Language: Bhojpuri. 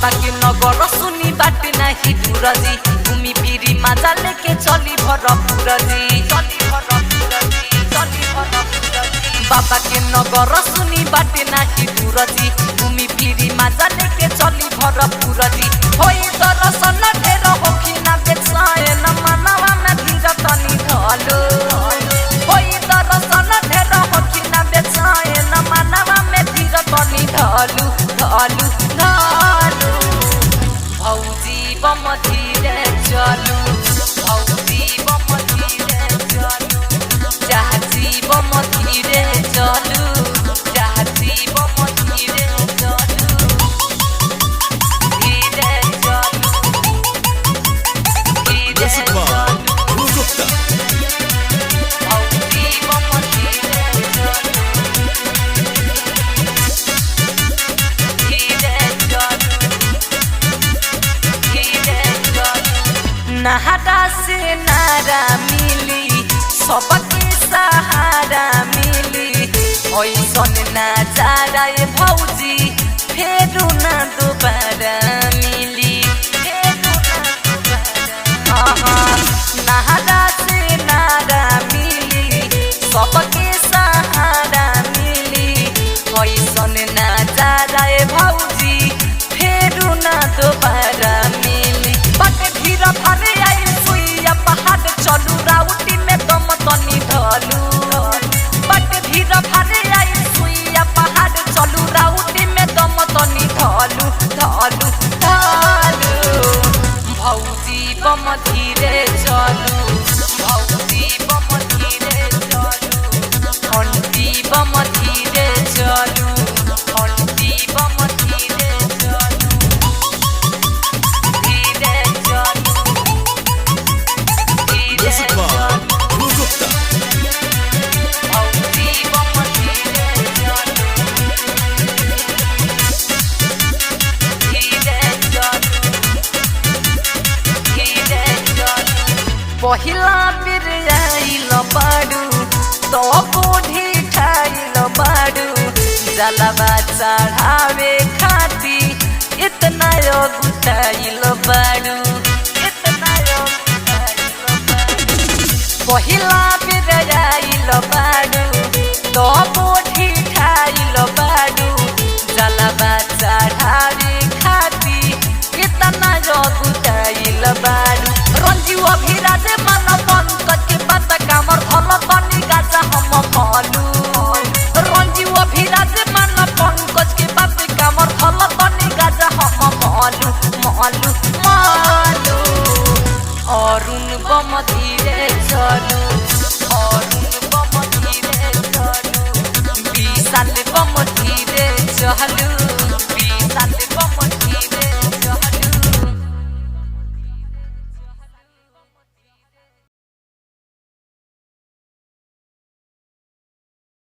बाबा के नगर सुनी बाट नहीं दूरजी घूमी फिरी मजा लेके चली भरपुरजी बाबा के नगर सुनी बाट नहीं दूरजी घूमी फिरी मजा लेके चली भरपुरजी होई दर्शन ढेर होखी ना बेचैन मनवा में धीर तनी ढालो होई दर्शन ढेर होखी ना बेचैन मनवा में धीर तनी ढालू ढालू ढालू भौजी बम धीरे चलू भौजी बम धीरे चलू चाची बम धीरे चलू चाची बम धीरे चलू धीरे चलू धीरे चलू भौजी बम धीरे चलू धीरे चलू नहारा से नारा मिली सबके सहारा मिली ऐसन नजारा भौजी फेरू ना दोबारा मिली नहारा से नारा मिली सबके सहारा मिली ऐसन नजारा भौजी फेरू ना दोबारा मिली बट भीड़ भरे आई सुइया पहाड़ चलू राउटी में दम तनी ढालू बट भीड़ भरे आई सुइया पहाड़ चलू राउटी में दम तनी ढालू ढालू ढालू भौजी बम धीरे चलू भौजी बम धीरे चलू घंटी बम धीरे चलू घंटी बम धीरे चलू धीरे चलू धीरे चलू भौजी बम धीरे चलू धीरे चलू धीरे चलू पहिला बेर आइल बाडू तो बूढ़ी खाइल बाडू जलवा चढ़ावे खाती इतना गुटाइल बाडू इतना गुटाइल बाडू पहिला बेर आइल बाडू तो बूढ़ी खाइल बाडू जलवा चढ़ावे खाती इतना गुटाइल बाडू रंजीव अभिराज मन पंकज के बात कामर धल तनी गाजा हम मालू रंजीव अभिराज मन पंकज के बात कामर धल तनी गाजा हम मालू मालू मालू अरुण बम धीरे चलू अरुण बम धीरे चलू विशाल बम धीरे चलू